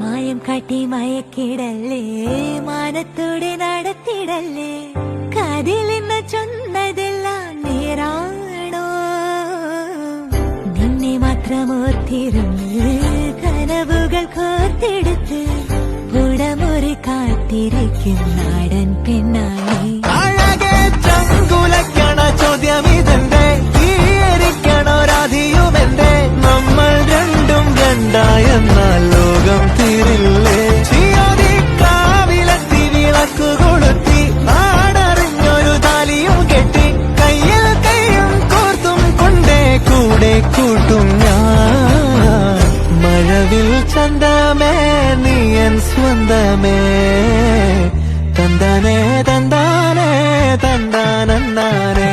മായം കാട്ടി മയക്കിടല്ലേ, മാനത്തോടെ നടത്തിടല്ലേ, കാതിലിന്ന് ചൊന്നതെല്ലാം നേരാണോ? നിന്നെ മാത്രം ഓർത്തിരുന്ന് കനവുകൾ കോർത്തെടുത്ത് പുടമുറി കാത്തിരിക്കും നാടൻ പെണ്ണായി. അഴകെ ചങ്കുലക്കണ ചോദ്യം ഇതെന്റെ, ഈരിക്കണോ രാധിയുമെന്റെ, നമ്മൾ രണ്ടും രണ്ടായെന്നാൽ ലോകം തീരില്ലേ? കാവിലെത്തി വിളക്കു കൊളുത്തി നാടറിഞ്ഞൊരു താലിയും കെട്ടി കയ്യിൽ കയ്യും കോർത്തും കൊണ്ടേ കൂടെ കൂട്ടും ഞാൻ. മഴവിൽ ചന്തമേ നീയൻ സ്വന്തമേ, തന്താനേ തന്താനേ തന്താനന്താനേ.